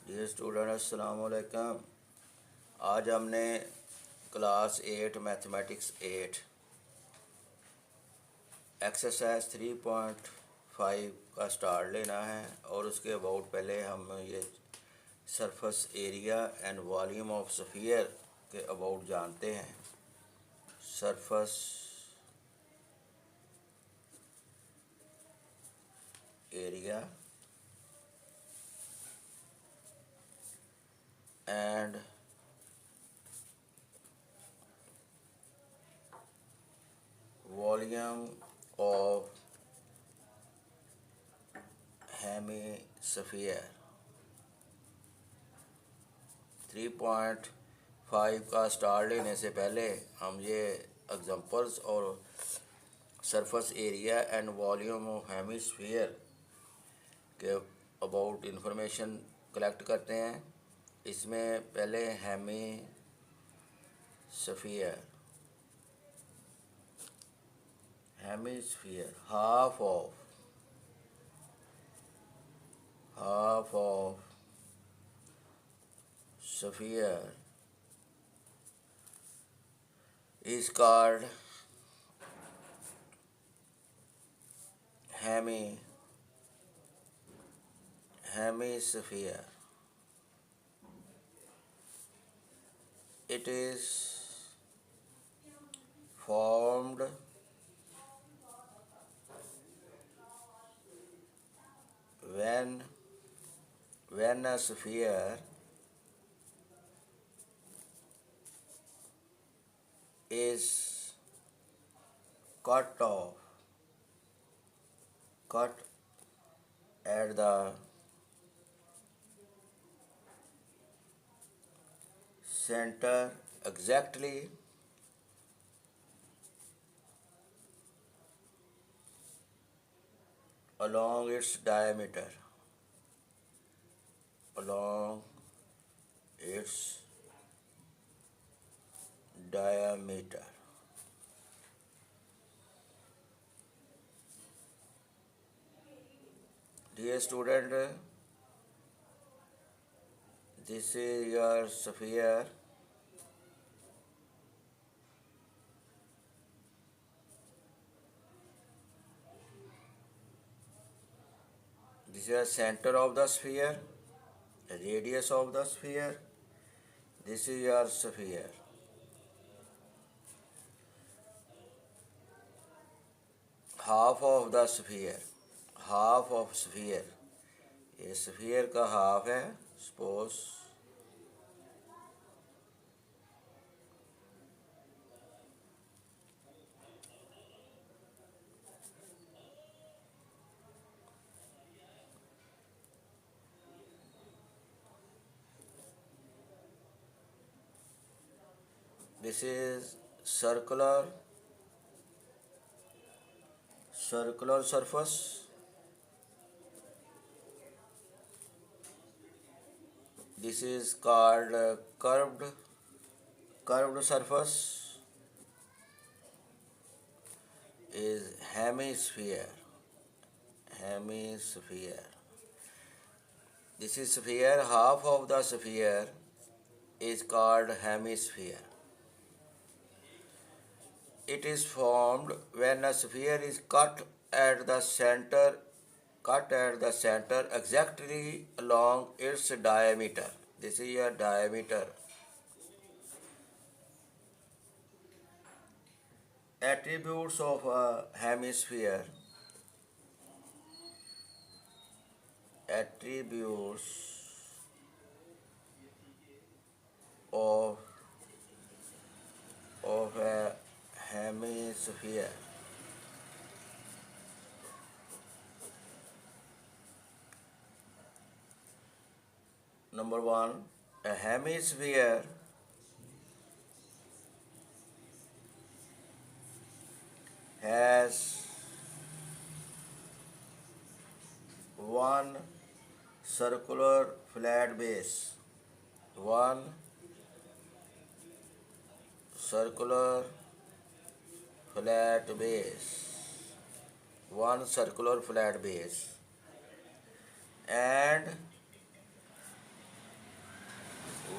Dear student अस्सलाम वालेकुम। आज हमने क्लास 8 मैथमेटिक्स 8 एक्सरसाइज 3.5 का स्टार्ट लेना है और उसके अबाउट पहले हम ये surface area and volume of sphere के अबाउट जानते हैं। Surface area and volume of hemisphere. 3.5 का स्टार लेने से पहले हम ये एग्जांपल्स और surface area and volume of hemisphere के अबाउट इंफॉर्मेशन कलेक्ट करते हैं। इसमें पहले hemisphere half of sphere is called hemisphere. It is formed when a sphere is cut at the center exactly along its diameter. Dear student, this is your sphere. This is the center of the sphere, the radius of the sphere. This is your sphere. Half of sphere, ये sphere का half है। Suppose this is circular surface. This is called curved surface is hemisphere. This is sphere. Half of the sphere is called hemisphere. It is formed when a sphere is cut at the center exactly along its diameter. This is your diameter. Attributes of a hemisphere. Attributes of a hemisphere. Number 1, a hemisphere has one circular flat base. One circular flat base and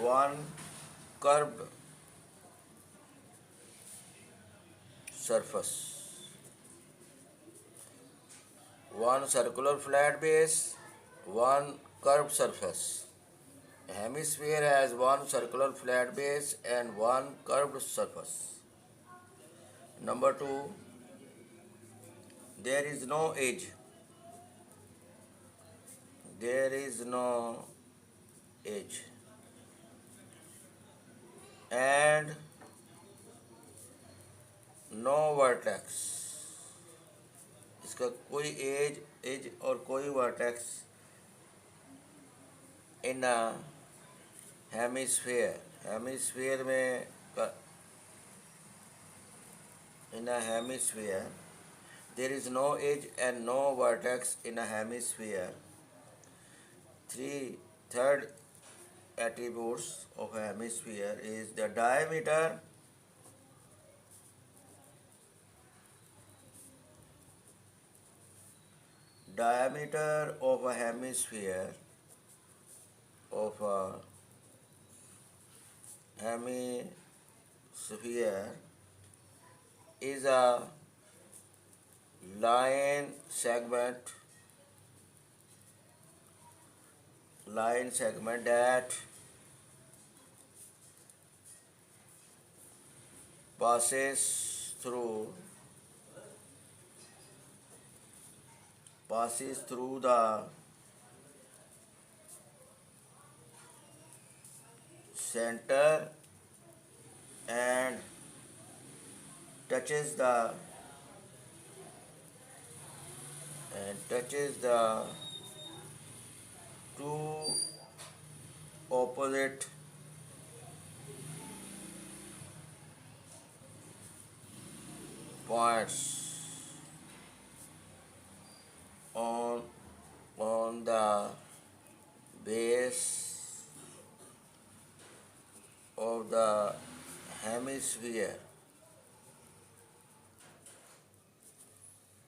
one curved surface, one circular flat base, one curved surface. A hemisphere has one circular flat base and one curved surface. Number 2, there is no edge. There is no edge. And no vertex, इसका कोई edge और कोई vertex in hemisphere में in hemisphere there is no edge and no vertex in a hemisphere. Third attributes of a hemisphere is the diameter, of a hemisphere is a line segment that passes through the center and touches the two opposite points on the base of the hemisphere.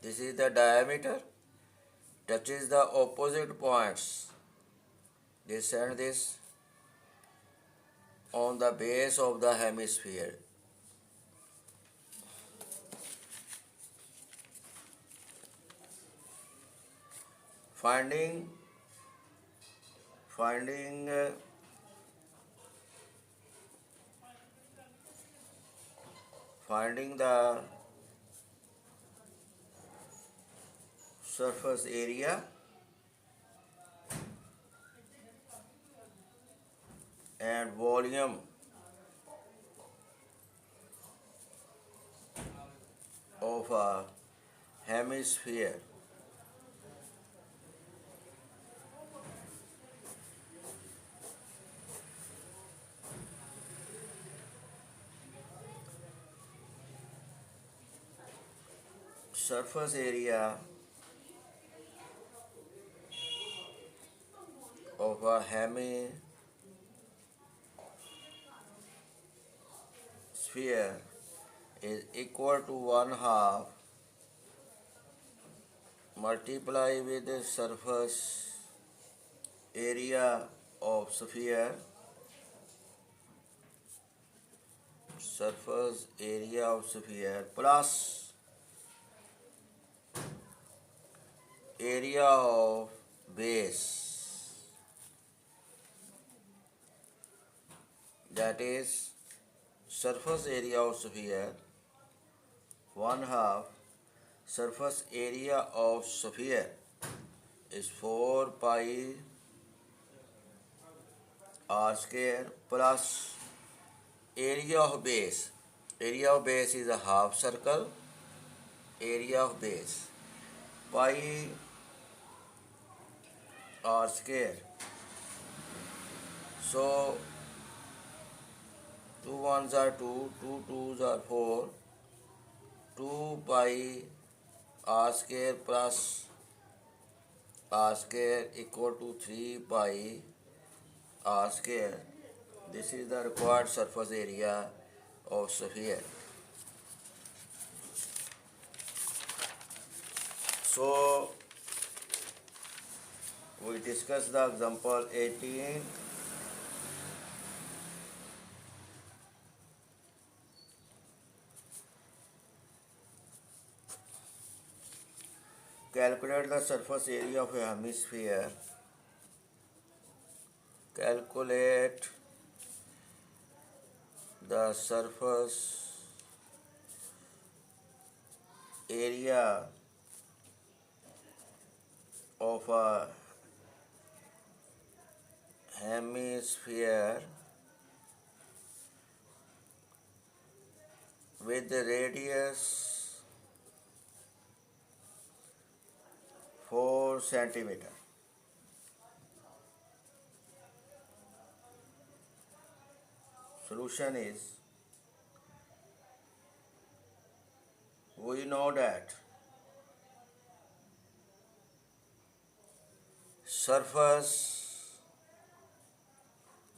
This is the diameter, touches the opposite points, this and this, on the base of the hemisphere. Finding the surface area and volume of a hemisphere. Surface area of a hemisphere is equal to 1/2 multiply with the surface area of sphere, plus area of base, that is surface area of sphere 1/2 surface area of sphere is 4 pi r square plus area of base. Area of base is a half circle. Area of base pi r square. So 2 ones are 2, 2 twos are 4, 2 pi r square plus r square equal to 3 pi r square. This is the required surface area of sphere. So we discuss the example 18 calculate the surface area of a hemisphere. Calculate the surface area of a hemisphere with the radius 4 centimeter. Solution is, we know that surface,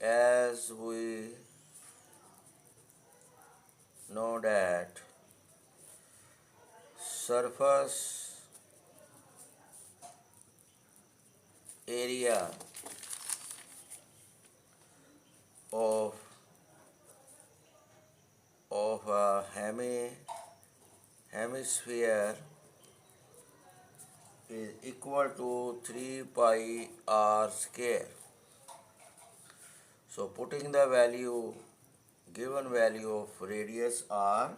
as we know that surface area of a hemisphere is equal to 3 pi r square. So putting the given value of radius r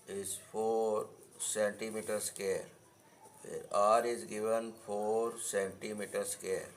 is 4 centimeter square, where r is given 4 centimeter square,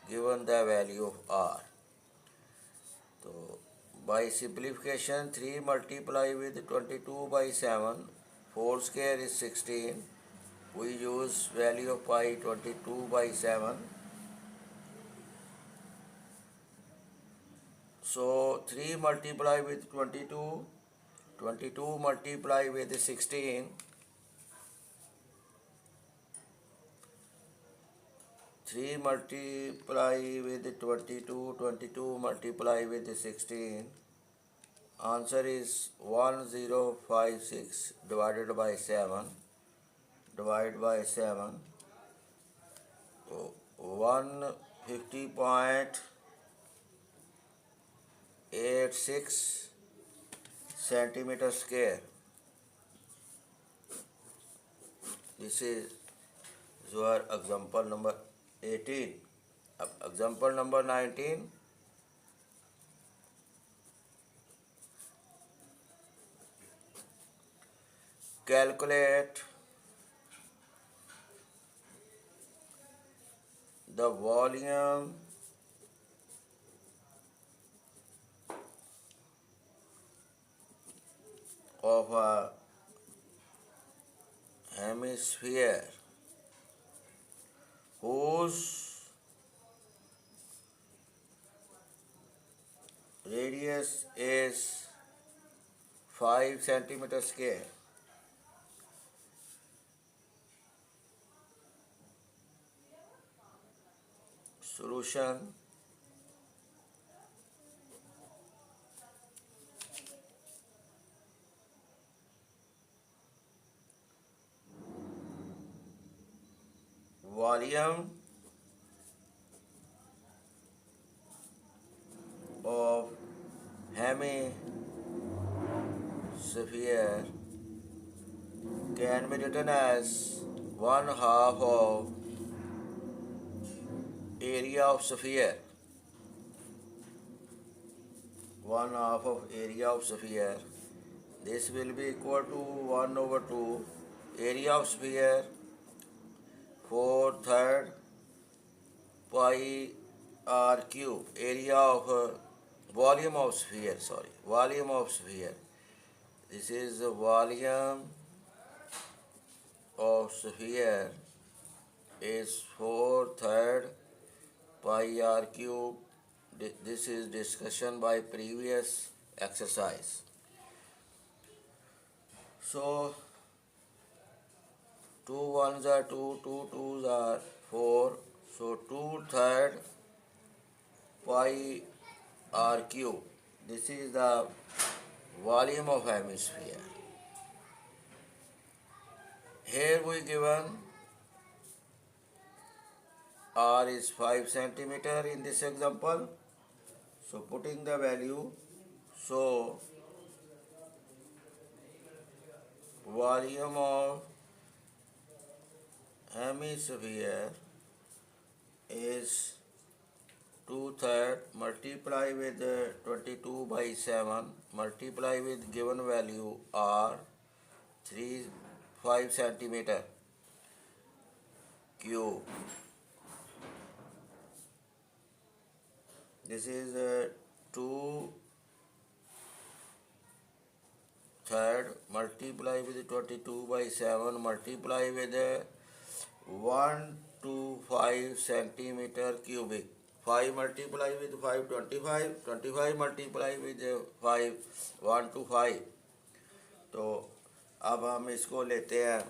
given the value of r. So by simplification, 3 multiply with 22 by 7, 4 square is 16. We use value of pi 22 by 7. So 3 multiply with 22, 22 multiply with 16, 3 multiply with 22, 22 multiply with 16. Answer is 1056 divided by 7. Divide by 7. So 150.86 centimeter square. This is your example number 18. Example number 19. Calculate the volume of a hemisphere whose radius is 5 centimeter square. Solution: volume of hemisphere can be written as 1/2 of area of sphere. 1/2 of area of sphere. This will be equal to 1/2 area of sphere 4/3 pi r cube. Area of volume of sphere. Volume of sphere. This is the volume of sphere is 4/3 pi r cube. This is discussion by previous exercise. So 2 ones are 2, 2 twos are 4. So 2/3 pi r cube. This is the volume of hemisphere. Here we given r is 5 centimeter in this example. So putting the value, so volume of hemisphere is 2/3 multiply with 22/7 multiply with given value r 5 centimeter cube. This is 2/3 multiply with 22/7 multiply with 125 centimeter cubic. 5 multiply with 5 25, 25 multiply with 5 125. तो अब हम इसको लेते हैं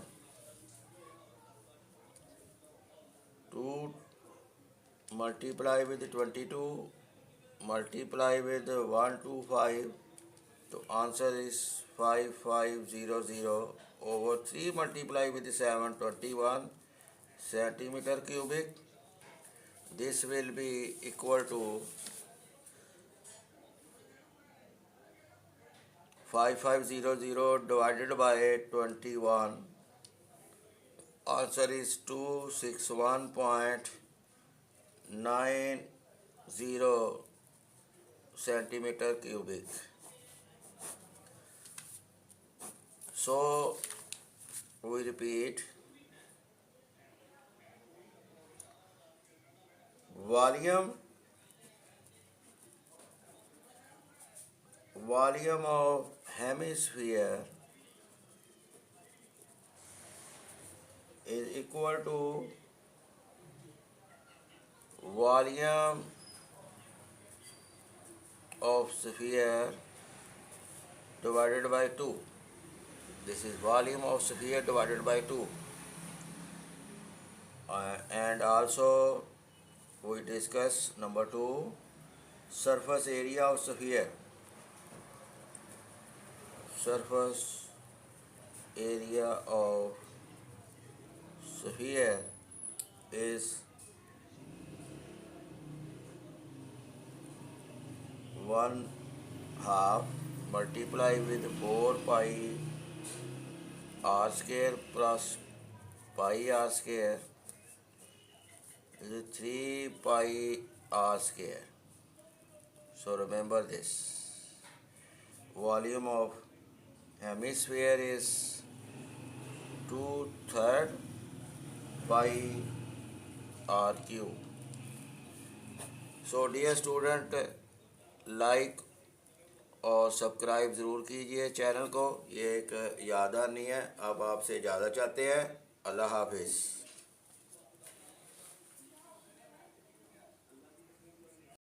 2 multiply with 22 multiply with 125. तो answer is 5500 over 3 multiply with 7 21 centimeter cubic. This will be equal to 5500 divided by 21. Answer is 261.90 centimeter cubic. So we repeat, volume of hemisphere is equal to volume of sphere divided by 2. This is volume of sphere divided by 2. And also we discuss number 2, surface area of sphere. Surface area of sphere is 1/2 multiply with 4 pi r square plus pi r square is 3 pi r square. So remember this. Volume of hemisphere is 2/3 pi r cube. So dear student, like और subscribe ज़रूर कीजिए channel को. ये एक याद नहीं है, अब आपसे ज़्यादा चाहते हैं. अल्लाह हाफिज़.